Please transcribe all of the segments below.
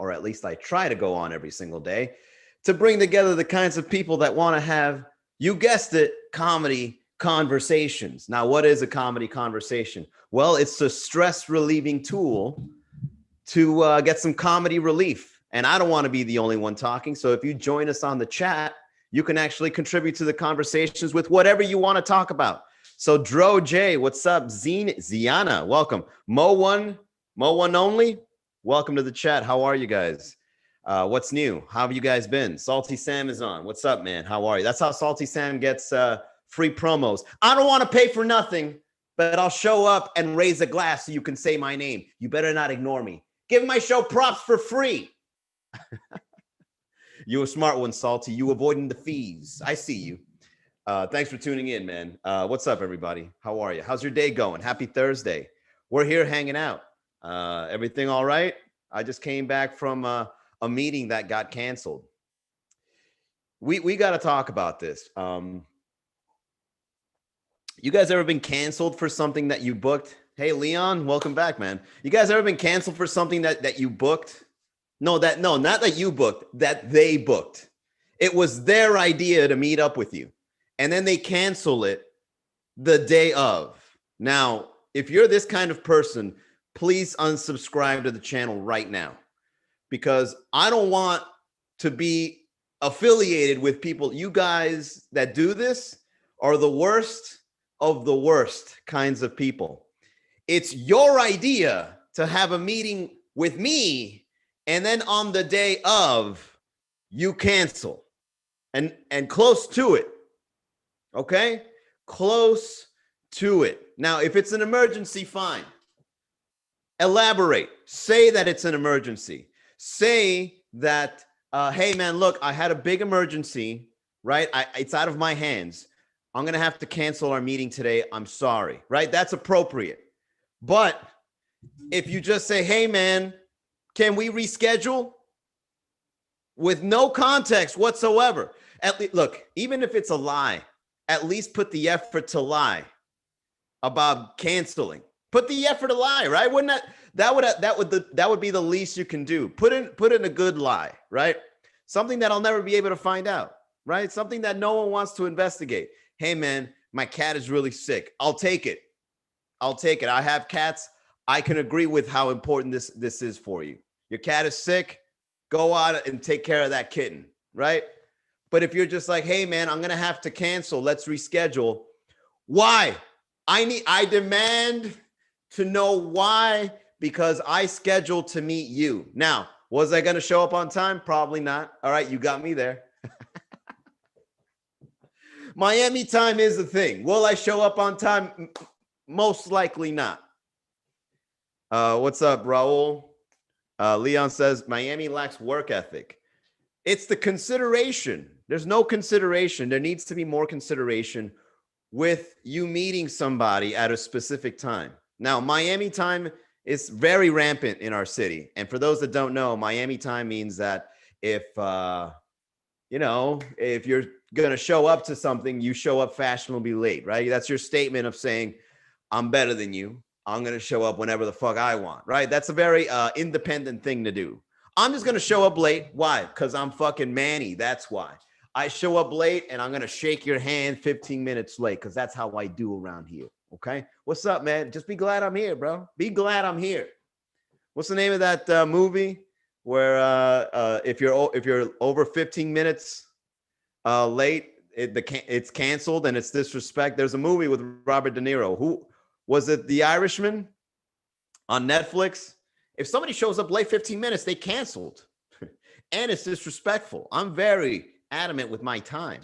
or at least I try to go on every single day, to bring together the kinds of people that want to have, you guessed it, comedy conversations. Now, what is a comedy conversation? Well, it's a stress relieving tool to get some comedy relief. And I don't want to be the only one talking. So if you join us on the chat, you can actually contribute to the conversations with whatever you want to talk about. So Dro J, what's up? Ziana, welcome. Mo1 only, welcome to the chat. How are you guys? What's new? How have you guys been? Salty Sam is on. What's up, man? How are you? That's how Salty Sam gets free promos. I don't want to pay for nothing, but I'll show up and raise a glass so you can say my name. You better not ignore me. Give my show props for free. You a smart one, Salty. You avoiding the fees. I see you. Thanks for tuning in, man. What's up, everybody? How are you? How's your day going? Happy Thursday. We're here hanging out. Everything all right? I just came back from a meeting that got canceled. We got to talk about this. You guys ever been canceled for something that you booked? Hey, Leon, welcome back, man. You guys ever been canceled for something that you booked? No, not that you booked, that they booked. It was their idea to meet up with you, and then they cancel it the day of. Now, if you're this kind of person, please unsubscribe to the channel right now, because I don't want to be affiliated with people. You guys that do this are the worst of the worst kinds of people. It's your idea to have a meeting with me, and then on the day of, you cancel. And close to it. Okay? Close to it. Now, if it's an emergency, fine. Elaborate. Say that it's an emergency. Say that, hey, man, look, I had a big emergency, right? It's out of my hands. I'm going to have to cancel our meeting today. I'm sorry, right? That's appropriate. But if you just say, hey, man, can we reschedule? With no context whatsoever. Look, even if it's a lie, at least put the effort to lie about canceling. Put the effort to lie, right? Wouldn't that would be the least you can do. Put in a good lie, right? Something that I'll never be able to find out, right? Something that no one wants to investigate. Hey, man, my cat is really sick. I'll take it. I have cats. I can agree with how important this is for you. Your cat is sick. Go out and take care of that kitten, right? But if you're just like, hey, man, I'm going to have to cancel. Let's reschedule. Why? I demand to know why, because I scheduled to meet you. Now, was I going to show up on time? Probably not. All right, you got me there. Miami time is a thing. Will I show up on time? Most likely not. What's up, Raul? Leon says, Miami lacks work ethic. It's the consideration. There's no consideration. There needs to be more consideration with you meeting somebody at a specific time. Now, Miami time is very rampant in our city. And for those that don't know, Miami time means that if you're going to show up to something, you show up fashionably late, right? That's your statement of saying, I'm better than you. I'm going to show up whenever the fuck I want, right? That's a very independent thing to do. I'm just going to show up late. Why? Because I'm fucking Manny. That's why. I show up late and I'm going to shake your hand 15 minutes late, because that's how I do around here, okay? What's up, man? Just be glad I'm here, bro. Be glad I'm here. What's the name of that movie where if you're over 15 minutes late, it's canceled and it's disrespect? There's a movie with Robert De Niro. Who was it? The Irishman on Netflix. If somebody shows up late 15 minutes, they canceled. And it's disrespectful. I'm very adamant with my time.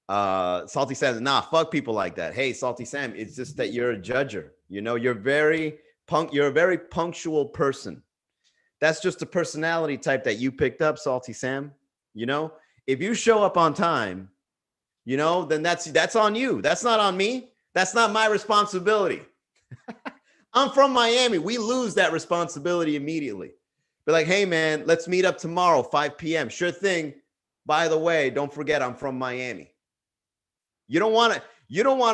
Salty says, nah, fuck people like that. Hey, Salty Sam, it's just that you're a judger. You know, you're a very punctual person. That's just a personality type that you picked up, Salty Sam. You know, if you show up on time, you know, then that's on you. That's not on me. That's not my responsibility. I'm from Miami. We lose that responsibility immediately. Be like, hey, man, let's meet up tomorrow, 5 p.m. Sure thing. By the way, don't forget, I'm from Miami. You don't want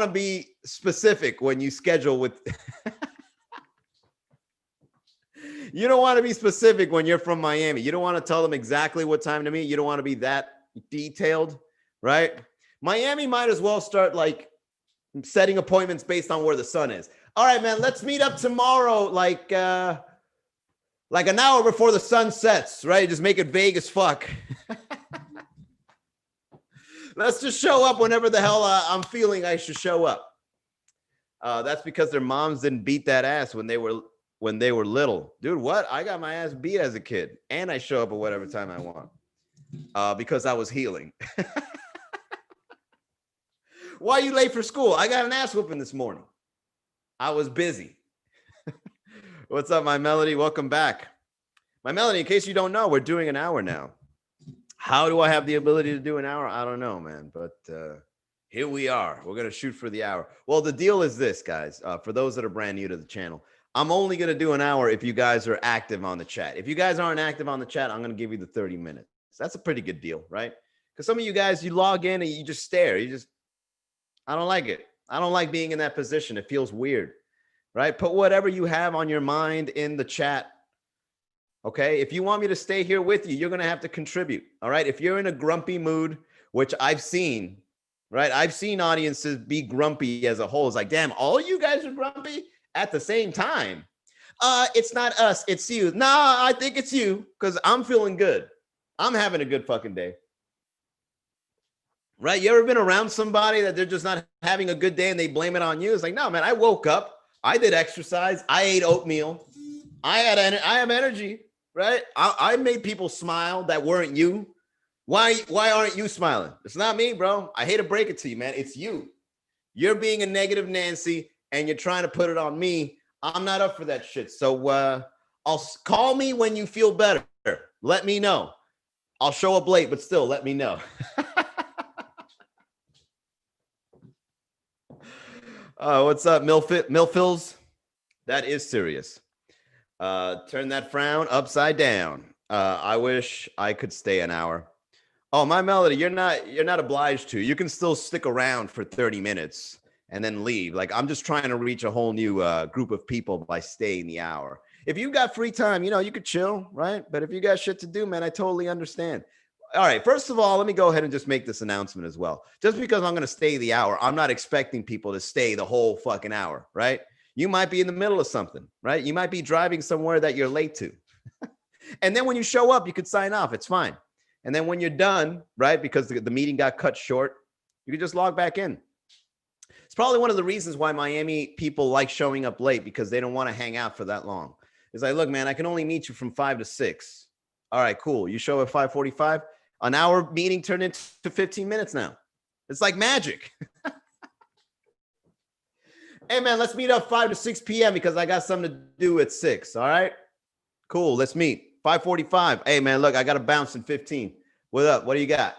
to be specific when you schedule with. You don't want to be specific when you're from Miami. You don't want to tell them exactly what time to meet. You don't want to be that detailed, right? Miami might as well start like setting appointments based on where the sun is. All right, man, let's meet up tomorrow, like an hour before the sun sets, right? Just make it vague as fuck. Let's just show up whenever the hell I'm feeling I should show up. That's because their moms didn't beat that ass when they were little. Dude, what? I got my ass beat as a kid, and I show up at whatever time I want because I was healing. Why are you late for school? I got an ass whooping this morning. I was busy. What's up, my Melody? Welcome back. My Melody, in case you don't know, we're doing an hour now. How do I have the ability to do an hour? I don't know, man, but here we are. We're going to shoot for the hour. Well, the deal is this, guys. For those that are brand new to the channel, I'm only going to do an hour if you guys are active on the chat. If you guys aren't active on the chat, I'm going to give you the 30 minutes. That's a pretty good deal, right? Because some of you guys, you log in and you just stare. I don't like it. I don't like being in that position. It feels weird, right? Put whatever you have on your mind in the chat. Okay. If you want me to stay here with you, you're going to have to contribute. All right. If you're in a grumpy mood, which I've seen, right? I've seen audiences be grumpy as a whole. It's like, damn, all you guys are grumpy at the same time. It's not us. It's you. Nah, I think it's you because I'm feeling good. I'm having a good fucking day. Right? You ever been around somebody that they're just not having a good day and they blame it on you? It's like, no, man, I woke up. I did exercise. I ate oatmeal. I have energy, right? I made people smile that weren't you. Why aren't you smiling? It's not me, bro. I hate to break it to you, man. It's you. You're being a negative Nancy and you're trying to put it on me. I'm not up for that shit. So I'll call me when you feel better. Let me know. I'll show up late, but still let me know. What's up, Milfils? That is serious. Turn that frown upside down. I wish I could stay an hour. Oh, my Melody, you're not obliged to. You can still stick around for 30 minutes and then leave. Like, I'm just trying to reach a whole new group of people by staying the hour. If you've got free time, you could chill, right? But if you got shit to do, man, I totally understand. All right, first of all, let me go ahead and just make this announcement as well. Just because I'm going to stay the hour, I'm not expecting people to stay the whole fucking hour, right? You might be in the middle of something, right? You might be driving somewhere that you're late to. And then when you show up, you could sign off. It's fine. And then when you're done, right, because the meeting got cut short, you can just log back in. It's probably one of the reasons why Miami people like showing up late, because they don't want to hang out for that long. It's like, look, man, I can only meet you from 5 to 6. All right, cool. You show up at 5:45. An hour meeting turned into 15 minutes now. It's like magic. Hey, man, let's meet up 5 to 6 p.m. because I got something to do at 6. All right, cool. Let's meet 5:45. Hey, man, look, I got to bounce in 15. What up? What do you got?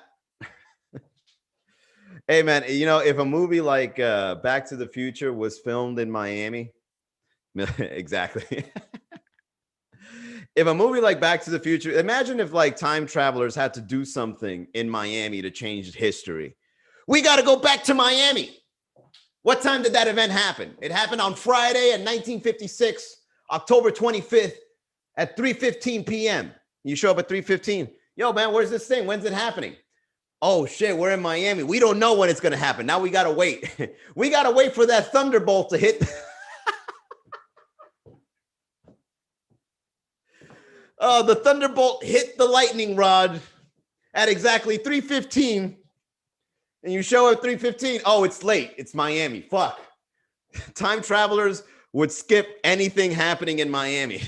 Hey, man, if a movie like Back to the Future was filmed in Miami, exactly. If a movie like Back to the Future, imagine if like time travelers had to do something in Miami to change history. We got to go back to Miami. What time did that event happen? It happened on Friday in 1956, October 25th at 3:15 p.m. You show up at 3:15. Yo, man, where's this thing? When's it happening? Oh, shit, we're in Miami. We don't know when it's going to happen. Now we got to wait. We got to wait for that thunderbolt to hit. The thunderbolt hit the lightning rod at exactly 3:15. And you show up at 3:15. Oh, it's late. It's Miami. Fuck. Time travelers would skip anything happening in Miami.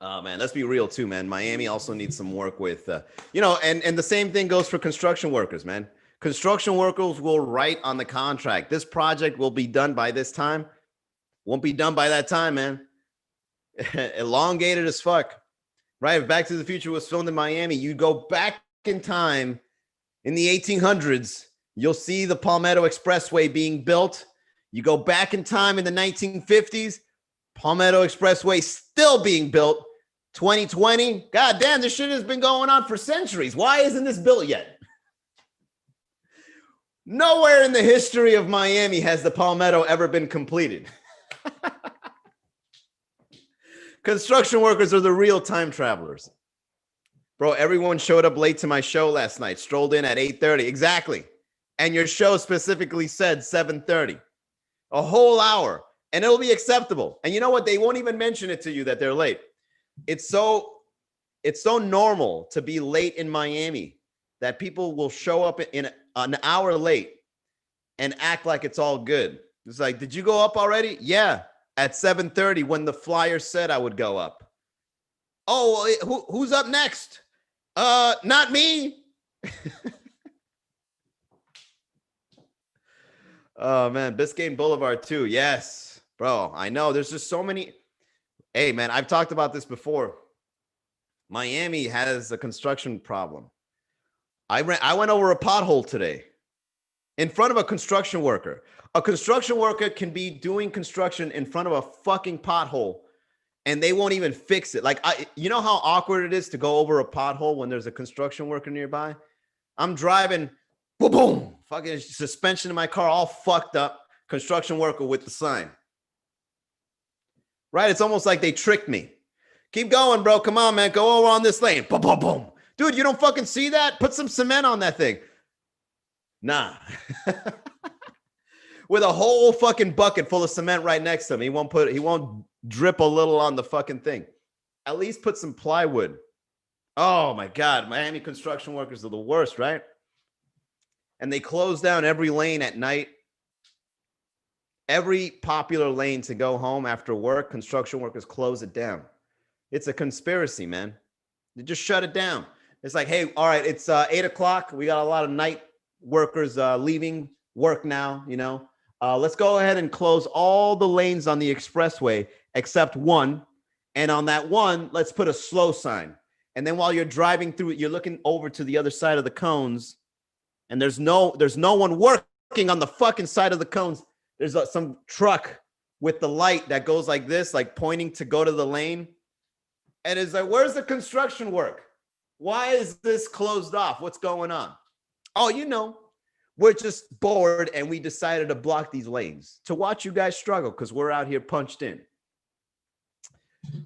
Oh, man, let's be real too, man. Miami also needs some work with, and the same thing goes for construction workers, man. Construction workers will write on the contract. This project will be done by this time. Won't be done by that time, man. Elongated as fuck. Right? If Back to the Future was filmed in Miami, you go back in time in the 1800s, you'll see the Palmetto Expressway being built. You go back in time in the 1950s, Palmetto Expressway still being built. 2020, god damn, this shit has been going on for centuries. Why isn't this built yet? Nowhere in the history of Miami has the Palmetto ever been completed. Construction workers are the real time travelers. Bro, everyone showed up late to my show last night, strolled in at 8:30. Exactly. And your show specifically said 7:30. A whole hour. And it'll be acceptable. And you know what? They won't even mention it to you that they're late. It's so normal to be late in Miami that people will show up in an hour late and act like it's all good. It's like, did you go up already? Yeah, at 7:30 when the flyer said I would go up. Oh, who's up next? Not me. Oh man, Biscayne Boulevard too. Yes, bro. I know. There's just so many. Hey man, I've talked about this before. Miami has a construction problem. I went over a pothole today in front of a construction worker. A construction worker can be doing construction in front of a fucking pothole and they won't even fix it. Like, you know how awkward it is to go over a pothole when there's a construction worker nearby? I'm driving, boom, boom, fucking suspension in my car, all fucked up. Construction worker with the sign. Right? It's almost like they tricked me. Keep going, bro. Come on, man. Go over on this lane. Boom, boom, boom. Dude, you don't fucking see that? Put some cement on that thing. Nah. With a whole fucking bucket full of cement right next to him. He won't drip a little on the fucking thing. At least put some plywood. Oh my God. Miami construction workers are the worst, right? And they close down every lane at night. Every popular lane to go home after work, construction workers close it down. It's a conspiracy, man. They just shut it down. It's like, hey, all right, it's 8 o'clock. We got a lot of night workers leaving work now, you know. Let's go ahead and close all the lanes on the expressway except one. And on that one, let's put a slow sign. And then while you're driving through it, you're looking over to the other side of the cones. And there's no one working on the fucking side of the cones. There's some truck with the light that goes like this, like pointing to go to the lane. And it's like, where's the construction work? Why is this closed off? What's going on? Oh, you know, we're just bored and we decided to block these lanes to watch you guys struggle because we're out here punched in.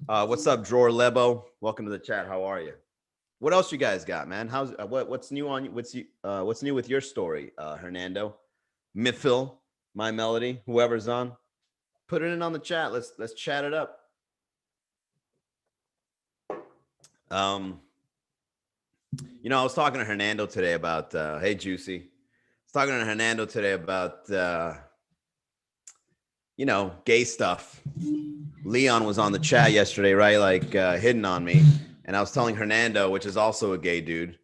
What's up, Drawer Lebo? Welcome to the chat. How are you? What else you guys got, man? How's what's new on what's new with your story, Hernando, Mifil, My Melody, whoever's on? Put it in on the chat. Let's chat it up. You know, I was talking to Hernando today about hey Juicy. I was talking to Hernando today about you know, gay stuff. Leon was on the chat yesterday, right? Like hitting on me. And I was telling Hernando, which is also a gay dude.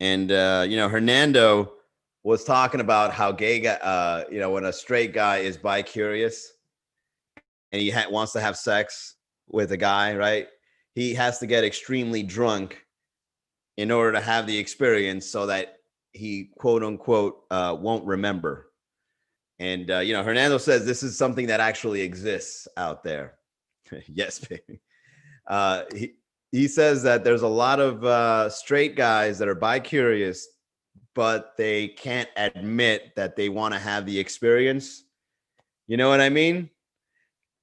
And you know, Hernando was talking about how gay guy, you know, when a straight guy is bi-curious and he wants to have sex with a guy, right? He has to get extremely drunk in order to have the experience so that he, quote unquote, won't remember. And, you know, Hernando says this is something that actually exists out there. Yes, baby. He says that there's a lot of straight guys that are bi-curious, but they can't admit that they want to have the experience. You know what I mean?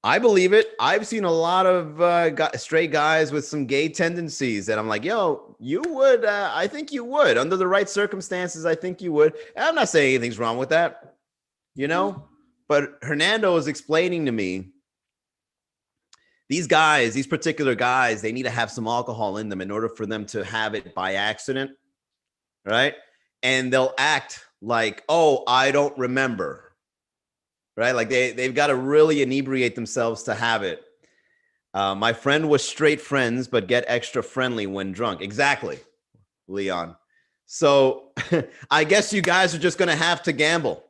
I believe it. I've seen a lot of straight guys with some gay tendencies that I'm like, yo, you would, I think you would. Under the right circumstances, I think you would. And I'm not saying anything's wrong with that, you know? But Hernando is explaining to me, these guys, these particular guys, they need to have some alcohol in them in order for them to have it by accident, right? And they'll act like, oh, I don't remember. Right? Like they've got to really inebriate themselves to have it. My friend was straight friends, but get extra friendly when drunk. Exactly, Leon. So I guess you guys are just going to have to gamble.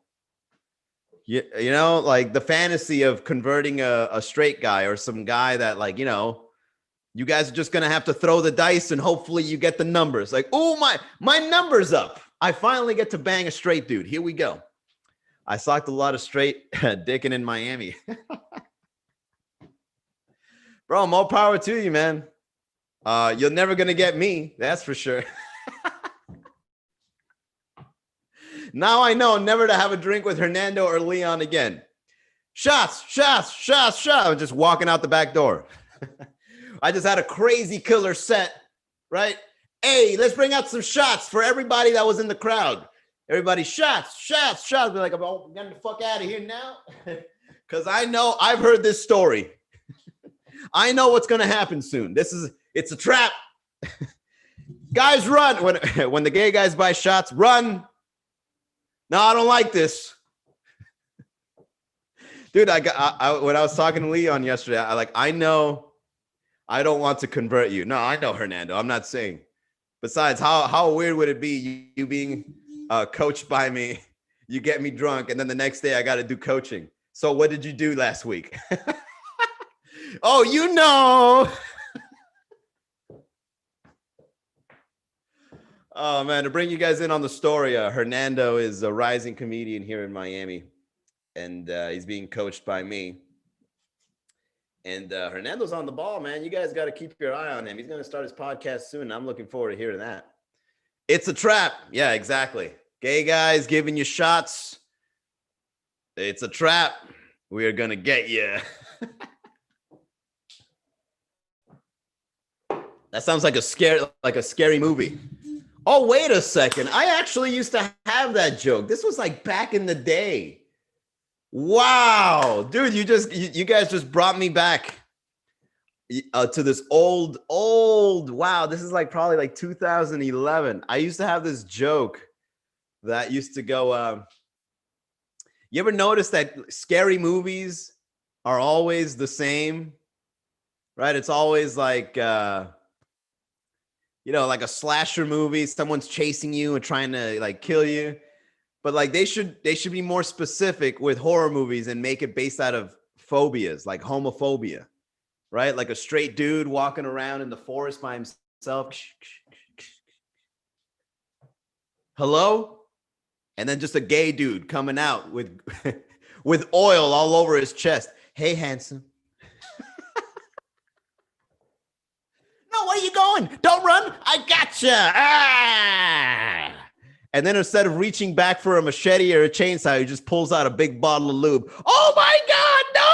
You know, like the fantasy of converting a straight guy or some guy that, like, you know, you guys are just going to have to throw the dice and hopefully you get the numbers. Like, oh, my number's up. I finally get to bang a straight dude. Here we go. I socked a lot of straight dicking in Miami. Bro, more power to you, man. You're never going to get me. That's for sure. Now I know never to have a drink with Hernando or Leon again. Shots, shots, shots, shots. I'm just walking out the back door. I just had a crazy killer set, right? Hey, let's bring out some shots for everybody that was in the crowd. Everybody, shots, shots, shots. Be like, I'm getting the fuck out of here now. Because I know I've heard this story. I know what's going to happen soon. It's a trap. Guys, run. When the gay guys buy shots, run. No, I don't like this. Dude, when I was talking to Leon yesterday, I know I don't want to convert you. No, I know, Hernando. I'm not saying. Besides, how weird would it be you being coached by me? You get me drunk, and then the next day I got to do coaching. So what did you do last week? Oh, you know. Oh, man, to bring you guys in on the story, Hernando is a rising comedian here in Miami, and he's being coached by me. And Hernando's on the ball, man. You guys got to keep your eye on him. He's going to start his podcast soon. I'm looking forward to hearing that. It's a trap. Yeah, exactly. Gay guys giving you shots. It's a trap. We are going to get you. That sounds like a scary movie. Oh, wait a second. I actually used to have that joke. This was like back in the day. Wow, dude, you guys just brought me back to this old. Wow, this is like probably like 2011. I used to have this joke that used to go. You ever notice that scary movies are always the same, right? It's always like like a slasher movie. Someone's chasing you and trying to like kill you. But like they should be more specific with horror movies and make it based out of phobias, like homophobia, right? Like a straight dude walking around in the forest by himself. Hello? And then just a gay dude coming out with with oil all over his chest. Hey, handsome. No, where are you going? Don't run. I gotcha. Ah! And then instead of reaching back for a machete or a chainsaw, he just pulls out a big bottle of lube. Oh my God, no!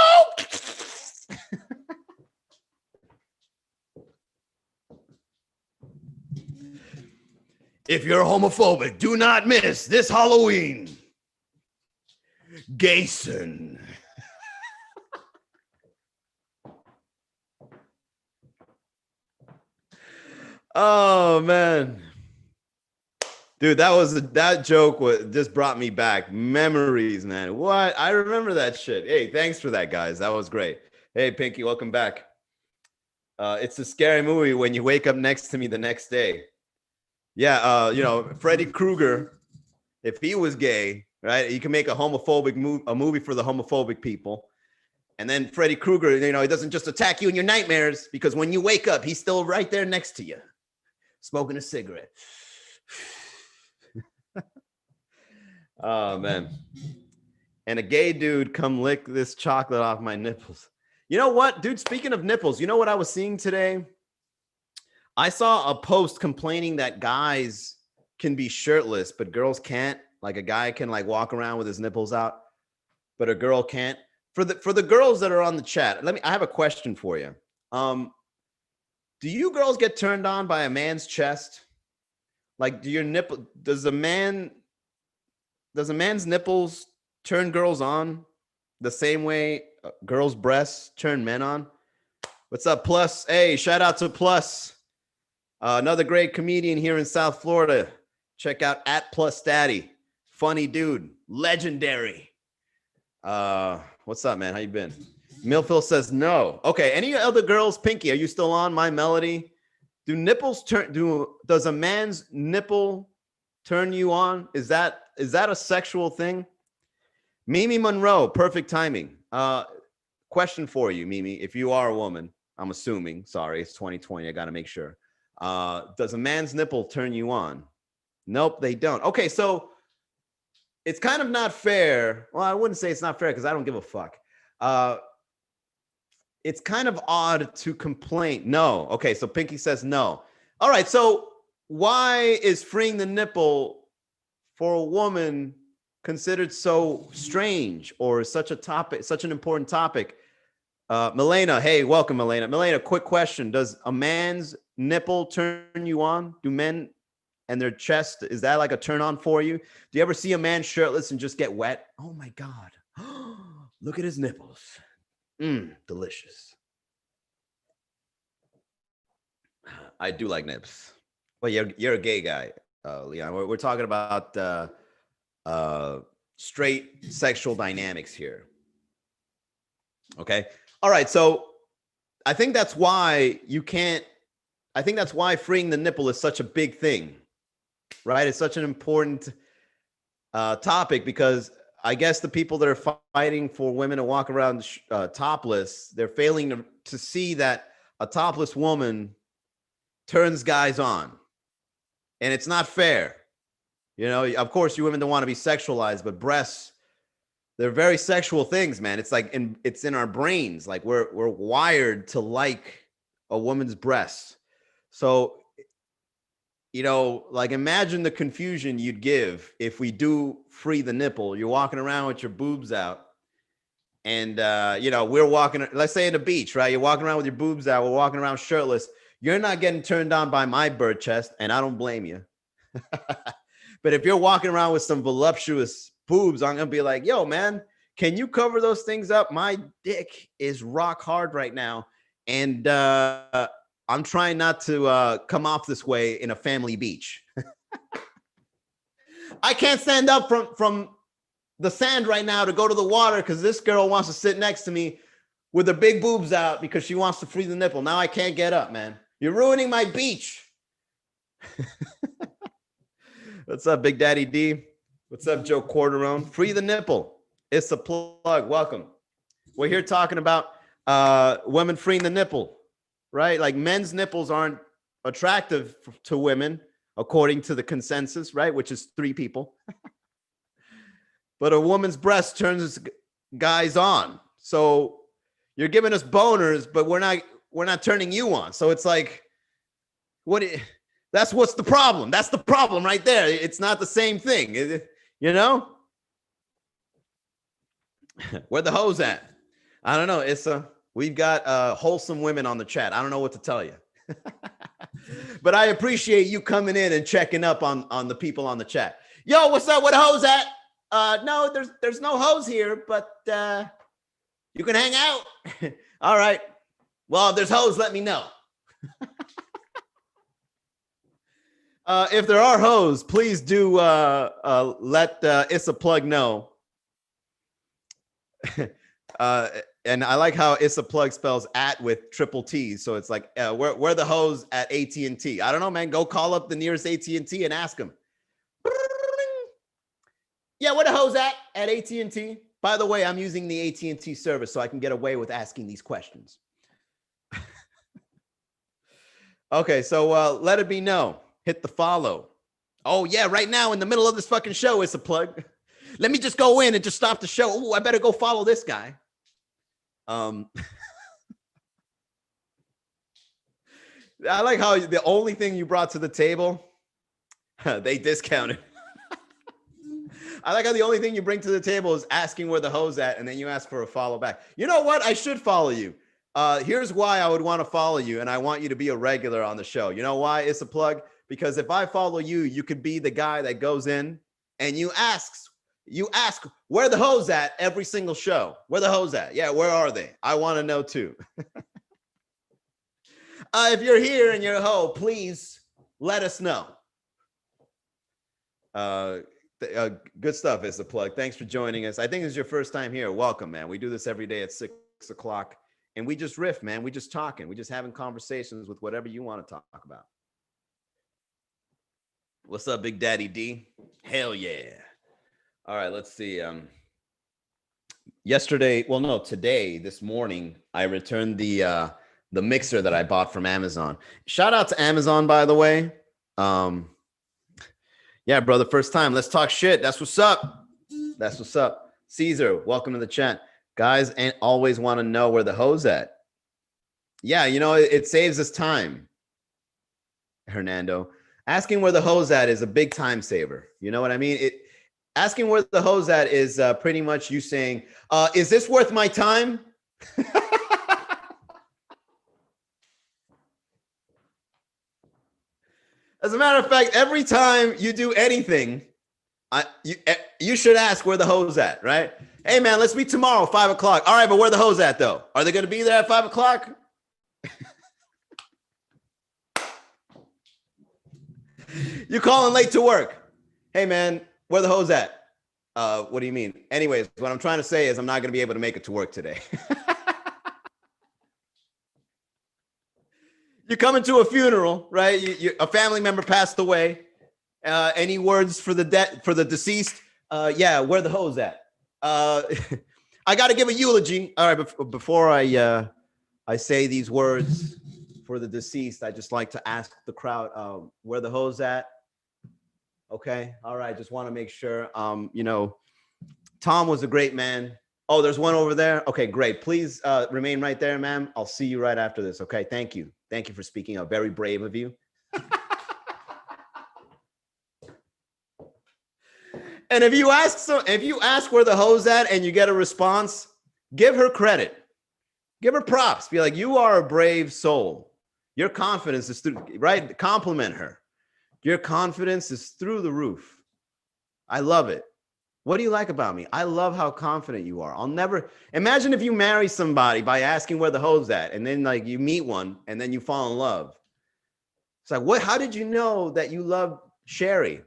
If you're homophobic, do not miss this Halloween. Gayson. Oh, man. Dude, that joke just brought me back memories, man. What? I remember that shit. Hey, thanks for that, guys. That was great. Hey, Pinky, welcome back. It's a scary movie when you wake up next to me the next day. Yeah, Freddy Krueger, if he was gay, right? You can make a movie for the homophobic people. And then Freddy Krueger, he doesn't just attack you in your nightmares, because when you wake up, he's still right there next to you, smoking a cigarette. Oh, man. And a gay dude come lick this chocolate off my nipples. You know what, dude? Speaking of nipples, you know what I was seeing today? I saw a post complaining that guys can be shirtless, but girls can't. Like a guy can like walk around with his nipples out, but a girl can't. For the girls that are on the chat, I have a question for you. Do you girls get turned on by a man's chest? Like, does a man's nipples turn girls on the same way girls' breasts turn men on? What's up, Plus? Hey, shout out to Plus. Another great comedian here in South Florida. Check out @PlusDaddy. Funny dude. Legendary. What's up, man? How you been? Milphil says no. Okay, any other girls? Pinky, are you still on My Melody? Does a man's nipple turn you on? Is that a sexual thing? Mimi Monroe, perfect timing. Question for you, Mimi. If you are a woman, I'm assuming. Sorry, it's 2020. I got to make sure. Does a man's nipple turn you on? Nope, they don't. Okay, so it's kind of not fair. Well, I wouldn't say it's not fair because I don't give a fuck. It's kind of odd to complain. No. Okay, so Pinky says no. All right, so why is freeing the nipple for a woman considered so strange or such a topic, such an important topic? Milena, hey, welcome, Milena. Milena, quick question. Does a man's nipple turn you on? Do men and their chest, is that like a turn on for you? Do you ever see a man shirtless and just get wet? Oh my God. Look at his nipples. Delicious. I do like nips. Well, you're a gay guy, Leon. We're talking about straight sexual dynamics here. Okay. All right. So I think that's why I think that's why freeing the nipple is such a big thing, right? It's such an important topic, because I guess the people that are fighting for women to walk around topless, they're failing to see that a topless woman turns guys on, and it's not fair. You know, of course, you women don't want to be sexualized, but breasts, they're very sexual things, man. It's like it's in our brains. Like we're wired to like a woman's breasts. So, you know, like imagine the confusion you'd give if we do free the nipple. You're walking around with your boobs out, and you know, we're walking, let's say at the beach, right? You're walking around with your boobs out. We're walking around shirtless. You're not getting turned on by my bird chest, and I don't blame you. But if you're walking around with some voluptuous boobs, I'm gonna be like, yo, man, can you cover those things up? My dick is rock hard right now, and I'm trying not to come off this way in a family beach. I can't stand up from the sand right now to go to the water because this girl wants to sit next to me with her big boobs out because she wants to free the nipple. Now I can't get up, man. You're ruining my beach. What's up, Big Daddy D? What's up, Joe Corderone? Free the nipple. It's a plug. Welcome. We're here talking about women freeing the nipple, right? Like men's nipples aren't attractive to women, according to the consensus, right? Which is 3 people. But a woman's breast turns guys on. So you're giving us boners, but we're not turning you on. So it's like, that's what's the problem. That's the problem right there. It's not the same thing, you know? Where the hoes at? I don't know. We've got wholesome women on the chat. I don't know what to tell you. But I appreciate you coming in and checking up on the people on the chat. Yo, what's up? Where the hoes at? No, there's no hoes here, but you can hang out. All right. Well, if there's hoes, let me know. If there are hoes, please do let Issa Plug know. And I like how Issa Plug spells at with triple T's. So it's like, where the hoes at AT&T? I don't know, man. Go call up the nearest AT&T and ask them. Yeah, where the hoes at AT&T? By the way, I'm using the AT&T service so I can get away with asking these questions. Okay, so let it be known. Hit the follow. Oh, yeah, right now in the middle of this fucking show, it's a plug. Let me just go in and just stop the show. Oh, I better go follow this guy. I like how the only thing you brought to the table, they discounted. I like how the only thing you bring to the table is asking where the hoes at, and then you ask for a follow back. You know what? I should follow you. Here's why I would want to follow you, and I want you to be a regular on the show. You know why? It's a plug. Because if I follow you, you could be the guy that goes in and you ask where the hoes at every single show. Where the hoes at? Yeah, where are they? I want to know too. If you're here and you're a hoe, please let us know. Good stuff, It's a plug. Thanks for joining us. I think it's your first time here. Welcome, man. We do this every day at 6 o'clock, and we just riff, man. We just talking. We just having conversations with whatever you want to talk about. What's up, Big Daddy D? Hell yeah. All right, let's see. Today, this morning, I returned the mixer that I bought from Amazon. Shout out to Amazon, by the way. Yeah, brother, first time. Let's talk shit. That's what's up. That's what's up. Caesar, welcome to the chat. Guys always want to know where the hoes at. Yeah, you know, it saves us time. Hernando. Asking where the hose at is a big time saver. You know what I mean? Asking where the hose at is pretty much you saying, is this worth my time? As a matter of fact, every time you do anything, you should ask where the hose at, right? Hey man, let's meet tomorrow, 5 o'clock. All right, but where the hose at though? Are they going to be there at 5 o'clock? You calling late to work. Hey man, where the hose at? What do you mean? Anyways, what I'm trying to say is I'm not going to be able to make it to work today. You come into a funeral, right? A family member passed away. Any words for the deceased? Yeah, where the hose at? I got to give a eulogy. All right, before I say these words for the deceased, I just like to ask the crowd, where the hose at? Okay, all right. Just want to make sure. You know, Tom was a great man. Oh, there's one over there. Okay, great. Please remain right there, ma'am. I'll see you right after this. Okay, thank you. Thank you for speaking up. Very brave of you. And if you ask where the hose at and you get a response, give her credit. Give her props. Be like, you are a brave soul. Your confidence is through, right? Compliment her. Your confidence is through the roof. I love it. What do you like about me? I love how confident you are. I'll never imagine if you marry somebody by asking where the hose at, and then like you meet one and then you fall in love. It's like, what? How did you know that you love Sherry?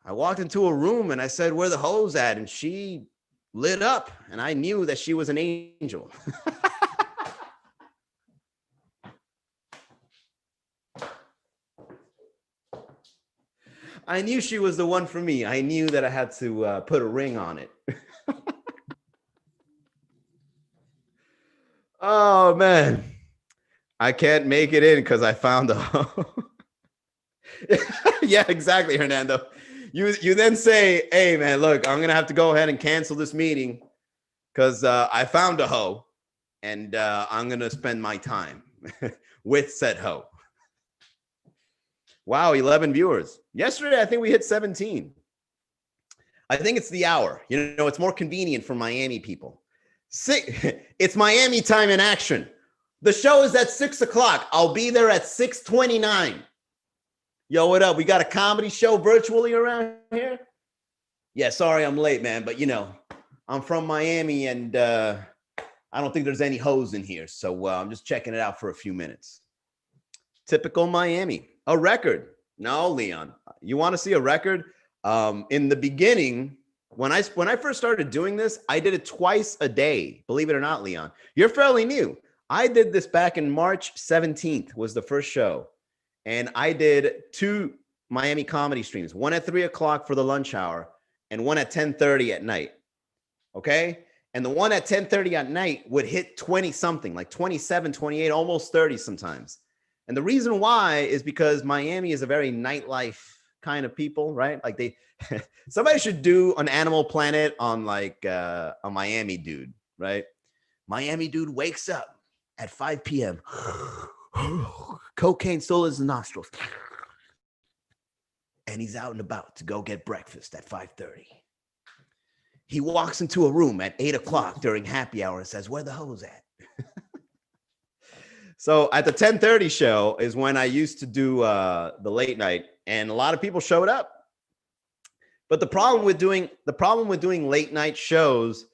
I walked into a room and I said, where the hose at? And she lit up and I knew that she was an angel. I knew she was the one for me. I knew that I had to put a ring on it. Oh, man. I can't make it in because I found a... Yeah, exactly, Hernando. You then say, hey, man, look, I'm going to have to go ahead and cancel this meeting because I found a hoe and I'm going to spend my time with said hoe. Wow, 11 viewers. Yesterday, I think we hit 17. I think it's the hour. You know, it's more convenient for Miami people. It's Miami time in action. The show is at 6 o'clock. I'll be there at 6:29. Yo, what up? We got a comedy show virtually around here? Yeah, sorry I'm late, man. But, you know, I'm from Miami and I don't think there's any hoes in here. So I'm just checking it out for a few minutes. Typical Miami. A record. No, Leon. You want to see a record? In the beginning, when I first started doing this, I did it twice a day. Believe it or not, Leon. You're fairly new. I did this back in March 17th was the first show. And I did 2 Miami comedy streams, one at 3 o'clock for the lunch hour and one at 10:30 at night. Okay. And the one at 10:30 at night would hit 20 something, like 27, 28, almost 30 sometimes. And the reason why is because Miami is a very nightlife kind of people, right? Like somebody should do an Animal Planet on like a Miami dude, right? Miami dude wakes up at 5 p.m. Cocaine still in his nostrils. And he's out and about to go get breakfast at 5:30. He walks into a room at 8 o'clock during happy hour and says, where the hoes at? So at the 10:30 show is when I used to do the late night, and a lot of people showed up. But the problem with doing late night shows